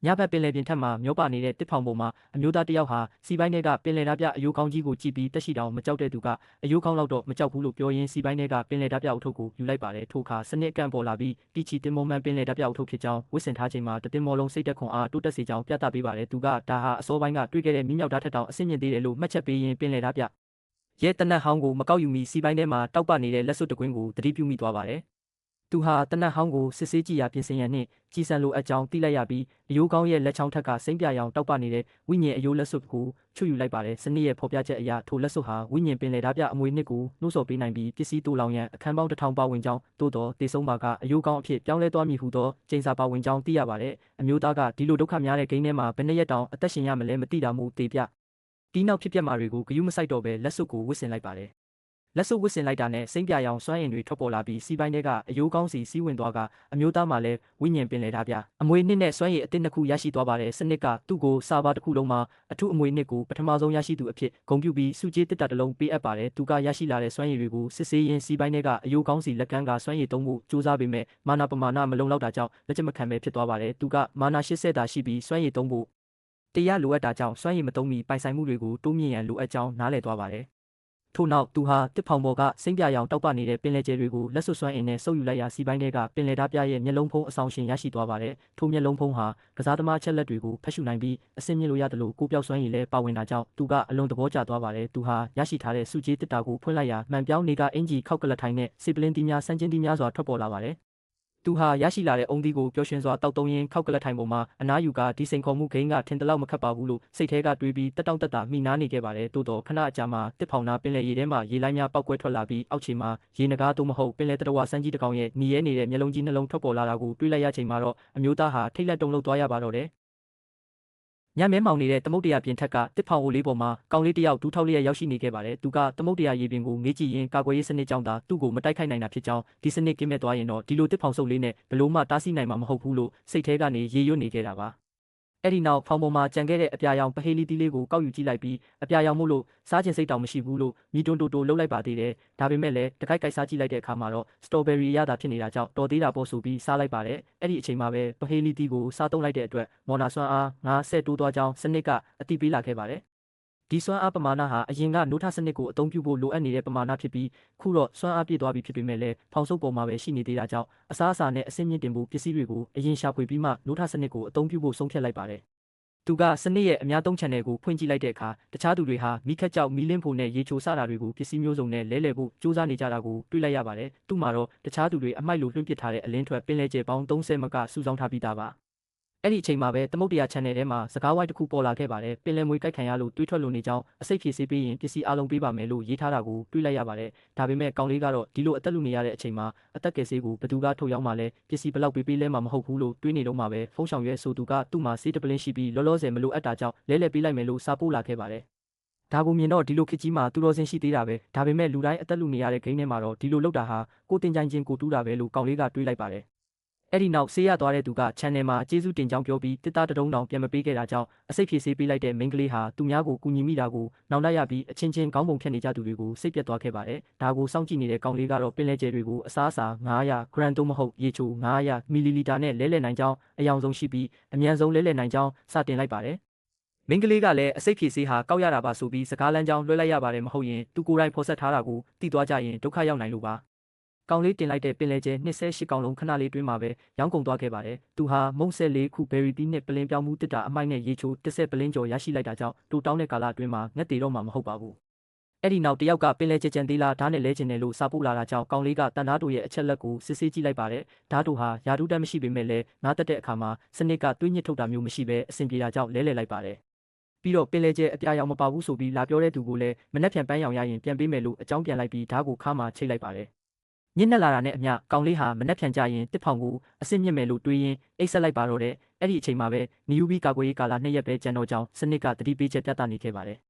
ညဘက်ပင်လယ်ပြင်ထက်မှမျောပါနေတဲ့တစ်ဖောင်ပေါ်မှာအမျိုးသားတစ်ယောက်ဟာစီပိုင်းထဲကပင်လယ်ဓာတ်ပြအယိုးကောင်းကြီးကိုကြည့်ပြီးတက်ရှိတောင်မကြောက်တဲ့သူကအယိုးကောင်းလောက်တော့မကြောက်ဘူးလို့ပြောရင်းစီပိုင်းထဲကပင်လယ်ဓာတ်ပြအုပ်ထုပ်ကိုယူလိုက်ပါတယ်ထို့အခါစနစ်အကန့်ပေါ်လာပြီးတီချီတင်မောမှန်ပင်လယ်ဓာတ်ပြအုပ်ထုပ်ဖြစ်ကြောင်းဝစ်စင်ထားချိန်မှာတတင်မောလုံးစိတ်သက်ခွန်အားတိုးတက်စေကြောင်းပြသပေးပါတယ်သူကဒါဟာအစောပိုင်းကတွေ့ခဲ့တဲ့မြင်းမြောက်ဓာတ်ထက်တောင်အဆင့်မြင့်သေးတယ်လို့မှတ်ချက်ပေးရင်းပင်လယ်ဓာတ်ပြရဲတနက်ဟောင်းကိုမကောက်ယူမီစီပိုင်းထဲမှာတောက်ပနေတဲ့လက်စွပ်တကွင်းကိုသတိပြုမိသွားပါတယ်သူဟာတနက်ဟောင်းကိုစစ်ဆေးကြည့်ရာပြင်ဆင်ရန်နှင့်ကြီးစံလိုအပ်ကြောင်းသိလိုက်ရပြီးအယိုးကောင်းရဲ့လက်ချောင်းထက်ကစိမ့်ပြရောင်တောက်ပနေတဲ့ဝိညာဉ်အယိုးလက်စွပ်ကိုချွတ်ယူလိုက်ပါတယ်စနစ်ရဲ့ဖော်ပြချက်အရထိုလက်စွပ်ဟာဝိညာဉ်ပင်လယ်ဓာတ်ပြအမွေနှစ်ကိုနှိုးဆော်ပေးနိုင်ပြီးပစ္စည်းတိုးလောင်ရန်အခန်းပေါင်း1000ပါဝင်ကြောင်းသို့တော်တေဆုံးပါကအယိုးကောင်းအဖြစ်ပြောင်းလဲသွားမည်ဟုသောကျိန်စာပါဝင်ကြောင်းသိရပါတယ်အမျိုးသားကဒီလိုဒုက္ခများတဲ့ဂိမ်းထဲမှာဘယ်နှစ်ရက်တောင်အသက်ရှင်ရမလဲမသိတာမို့တေပြတီးနောက်ဖြစ်ပျက်မှာတွေကိုဂယုမဆိုင်တော့ပဲလက်စွပ်ကိုဝစ်စင်လိုက်ပါတယ်လက်စွပ်ဝစ်စင်လိုက်တာနဲ့စိမ့်ပြရောင်စွမ်းအင်တွေထွက်ပေါ်လာပြီးစီးပိုင်းထဲကအယိုးကောင်းစီစီးဝင်သွားကအမျိုးသားမှလည်းဝိညာဉ်ပင်လယ်ဓာတ်ပြအမွေနှစ်နဲ့စွမ်းရည်အသစ်နှစ်ခုရရှိသွားပါတယ်စနစ်ကသူ့ကိုစာပါတစ်ခုလုံးမှာအထုအမွေနှစ်ကိုပထမဆုံးရရှိသူအဖြစ်ဂုဏ်ပြုပြီးစုကြေးတစ်တလုံးပေးအပ်ပါတယ်သူကရရှိလာတဲ့စွမ်းရည်တွေကိုစစ်ဆေးရင်းစီးပိုင်းထဲကအယိုးကောင်းစီလက်ကမ်းကစွမ်းရည်သုံးဖို့စူးစမ်းပေမဲ့မာနာပမာဏမလုံလောက်တာကြောင့်လက်ချက်မခံပဲဖြစ်သွားပါတယ်သူကမာနာ80တာရှိပြီးစွမ်းရည်သုံးဖို့တရားလိုအပ်တာကြောင့်စွမ်းရည်မသုံးမီပိုင်ဆိုင်မှုတွေကိုတိုးမြင့်ရန်လိုအပ်ကြောင်းနားလည်သွားပါတယ်ထို့နောက်သူဟာတစ်ဖောင်ပေါ်ကစိမ့်ပြရောင်တောက်ပနေတဲ့ပင်လယ်ကျယ်တွေကိုလက်စွပ်စွမ်းအင်နဲ့ဆုပ်ယူလိုက်ရာစီပိုင်းတွေကပင်လယ်ဓာတ်ပြရဲ့မျက်လုံးဖုံးအဆောင်ရှင်ရရှိသွားပါတယ်ထိုမျက်လုံးဖုံးဟာကစားသမားချက်လက်တွေကိုဖတ်ရှုနိုင်ပြီးအဆင့်မြင့်လို့ရတယ်လို့ကိုပြောက်စွမ်းရည်လည်းပါဝင်တာကြောင့်သူကအလွန်သဘောကျသွားပါတယ်သူဟာရရှိထားတဲ့စုကြေးတစ်တာကိုဖွင့်လိုက်ရာမှန်ပြောင်းနေကအင်ဂျီခောက်ကလထိုင်နဲ့စေပလင်းတီးများစမ်းချင်းတီးများစွာထွက်ပေါ်လာပါတယ်သူဟာရရှိလာတဲ့အုံသီးကိုပျော်ရွှင်စွာတောက်သုံးရင်းခောက်ကလထိုင်ပေါ်မှာအနားယူကဒီစိန်ခေါ်မှုဂိမ်းကထင်တလောက်မခတ်ပါဘူးလို့စိတ်ထဲကတွေးပြီးတက်တောင့်တက်တာမိနားနေခဲ့ပါတယ်တိုးတော့ခဏအကြာမှာတစ်ဖောင်နာပင်လယ်ရေထဲမှာရေလိုင်းများပောက်ကွဲထွက်လာပြီးအောက်ခြေမှာရေနဂါးသို့မဟုတ်ပင်လယ်တရဝစမ်းကြီးတစ်ကောင်ရဲ့ညီရဲနေတဲ့မျက်လုံးကြီးနှလုံးထွက်ပေါ်လာတာကိုတွေးလိုက်ရချိန်မှာတော့အမျိုးသားဟာထိတ်လန့်တုန်လှုပ်သွားရပါတော့တယ်ညမဲမောင်နေတဲ့သမုတ်တရာပြင်ထက်ကတစ်ဖောင်အိုလေးပေါ်မှာကောင်လေးတစ်ယောက်ဒူးထောက်လျက်ရောက်ရှိနေခဲ့ပါတယ်သူကသမုတ်တရာရေပြင်ကိုငေးကြည့်ရင်းကာကွယ်ရေးစနစ်ကြောင့်သာသူ့ကိုမတိုက်ခိုက်နိုင်တာဖြစ်ကြောင်းဒီစနစ်ကင်းမဲ့သွားရင်တော့ဒီလိုတစ်ဖောင်ဆုပ်လေးနဲ့ဘလို့မှတားဆီးနိုင်မှာမဟုတ်ဘူးလို့စိတ်ထဲကနေရေရွတ်နေခဲ့တာပါအဲ့ဒီနောက်ဖောင်ပေါ်မှာကြံခဲ့တဲ့အပြာရောင်ပဟေလီတီလေးကိုကောက်ယူကြည့်လိုက်ပြီးအပြာရောင်မို့လို့စားခြင်းစိတ်တောင်မရှိဘူးလို့မြီတွန်းတိုလှုပ်လိုက်ပါသေးတယ်ဒါပေမဲ့လည်းတခိုက်စားကြည့်လိုက်တဲ့အခါမှာတော့စတော်ဘယ်ရီရတာဖြစ်နေတာကြောင့်တော်သေးတာပေါ့ဆိုပြီးစားလိုက်ပါတယ်အဲ့ဒီအချိန်မှာပဲပဟေလီတီကိုစားသုံးလိုက်တဲ့အတွက်မော်နာစွမ်းအား90တိုးသွားကြောင်းစနစ်ကအတိပေးလာခဲ့ပါတယ်ဒီစွမ်းအားပမာဏဟာအရင်ကနိုးထစနစ်ကိုအသုံးပြုဖို့လိုအပ်နေတဲ့ပမာဏဖြစ်ပြီးခုတော့စွမ်းအားပြည့်သွားပြီဖြစ်ပေမဲ့လည်းဖောင်ဆုပ်ပေါ်မှာပဲရှိနေသေးတာကြောင့်အစားအစာနဲ့အဆင့်မြင့်တင်ဖို့ပစ္စည်းတွေကိုအရင်ရှာဖွေပြီးမှနိုးထစနစ်ကိုအသုံးပြုဖို့ဆုံးဖြတ်လိုက်ပါတယ်သူကစနစ်ရဲ့အများသုံး channel ကိုဖွင့်ကြည့်လိုက်တဲ့အခါတခြားသူတွေဟာမိခက်ကြောက်မီလင်းဖို့နဲ့ရေချိုစတာတွေကိုပစ္စည်းမျိုးစုံနဲ့လဲလှယ်ဖို့စူးစမ်းနေကြတာကိုတွေ့လိုက်ရပါတယ်သူ့မှာတော့တခြားသူတွေအမိုက်လိုလွှင့်ပစ်ထားတဲ့အလင်းထွက်ပင်လယ်ကျယ်ပေါင်း30မကစုဆောင်းထားပြီးသားပါအဲ့ဒီအချိန်မှာပဲသမုတ်တရား channel ထဲမှာစကားဝိုင်းတစ်ခုပေါ်လာခဲ့ပါတယ်ပင်လယ်မွေကြိုက်ခံရလို့တွေးထွက်လို့နေကြောင်းအစိတ်ဖြည့်ဆေးပေးရင်ပစ္စည်းအလုံးပေးပါမယ်လို့ရေးထားတာကိုတွေ့လိုက်ရပါတယ်ဒါပေမဲ့ကောင်လေးကတော့ဒီလိုအသက်လူနေရတဲ့အချိန်မှာအသက်ကယ်ဆေးကိုဘသူကထုတ်ရောင်းမှလဲပစ္စည်းဘလောက်ပေးလဲမှမဟုတ်ဘူးလို့တွေးနေတော့မှပဲဖုန်းဆောင်ရွက်ဆိုသူကသူ့မှာဆေးတပလင်းရှိပြီးလောလောဆယ်မလိုအပ်တာကြောင့်လဲလှယ်ပေးလိုက်မယ်လို့စာပို့လာခဲ့ပါတယ်ဒါကိုမြင်တော့ဒီလိုခေတ်ကြီးမှာသူတော်စင်ရှိသေးတာပဲဒါပေမဲ့လူတိုင်းအသက်လူနေရတဲ့ဂိမ်းထဲမှာတော့ဒီလိုလုပ်တာဟာကိုတင်ကြိုင်ချင်းကိုတူးတာပဲလို့ကောင်လေးကတွေးလိုက်ပါတယ်အဲ့ဒီနောက်ဆေးရသွားတဲ့သူက channel မှာကျေးဇူးတင်ကြောင်းပြောပြီးတစ်သားတုံးတောင်ပြန်မပေးခဲ့တာကြောင့်အစိတ်ဖြည့်ဆေးပေးလိုက်တဲ့မိန်းကလေးဟာသူများကိုကူညီမိတာကိုနောင်တရပြီးအချင်းချင်းခေါင်းပုံဖြတ်နေကြသူတွေကိုစိတ်ပြတ်သွားခဲ့ပါတယ်။ဒါကိုစောင့်ကြည့်နေတဲ့ကောင်လေးကတော့ပင်လယ်ကျယ်တွေကိုအစားအစာ900 gram သို့မဟုတ်ရေချို900 ml နဲ့လဲလှယ်နိုင်ကြောင်းအယောင်ဆုံးရှိပြီးအမြန်ဆုံးလဲလှယ်နိုင်ကြောင်းစတင်လိုက်ပါတယ်။မိန်းကလေးကလည်းအစိတ်ဖြည့်ဆေးဟာကောက်ရတာပါဆိုပြီးစကားလမ်းကြောင်းလွှဲလိုက်ရပါတယ်မဟုတ်ရင်သူကိုယ်တိုင်ဖော်ဆက်ထားတာကိုသိသွားကြရင်ဒုက္ခရောက်နိုင်လို့ပါ။ကောင်လေးတင်လိုက်တဲ့ပင်လယ်ကျဲ28ကောင်လုံးခဏလေးတွင်းမှာပဲရောင်းကုန်သွားခဲ့ပါတယ်။သူဟာမုံဆက်4ခုဘယ်ရီတီးနဲ့ပလင်းပြောင်းမှုတစ်တာအမိုက်နဲ့ရေချို10ပလင်းကျော်ရရှိလိုက်တာကြောင့်တူတောင်းတဲ့ကာလအတွင်းမှာငက်သေးတော့မှမဟုတ်ပါဘူး။အဲ့ဒီနောက်တယောက်ကပင်လယ်ကျဲကြံသေးလားဓာတ်နဲ့လဲကျင်တယ်လို့စာပို့လာတာကြောင့်ကောင်လေးကတန်သားတို့ရဲ့အချက်လက်ကိုစစ်ဆေးကြည့်လိုက်ပါတယ်။ဓာတ်တို့ဟာယာဒူးတက်မရှိပေမဲ့လည်းငါးတက်တဲ့အခါမှာစနစ်ကတွေးညစ်ထုတ်တာမျိုးမရှိဘဲအဆင်ပြေတာကြောင့်လဲလှယ်လိုက်ပါတယ်။ပြီးတော့ပင်လယ်ကျဲအပြာရောင်မပါဘူးဆိုပြီးလာပြောတဲ့သူကိုလည်းမနှက်ဖြန်ပန်းရောင်ရရင်ပြန်ပေးမယ်လို့အကြောင်းပြန်လိုက်ပြီးဓာတ်ကိုခါမှချိတ်လိုက်ပါတယ်ညစ်နက်လာတာနဲ့အမျှကောင်လေးဟာမနှက်ဖြန်ကြရင်တစ်ဖောင်ကိုအဆင့်မြင့်မယ်လို့တွေးရင်းအိတ်ဆက်လိုက်ပါတော့တဲ့အဲ့ဒီအချိန်မှာပဲနီယူဘီကာကွယ်ရေးကာလ2ရက်ပဲကျန်တော့ကြောင်းစနစ်ကတတိပေးချက်ပြသနေခဲ့ပါတယ်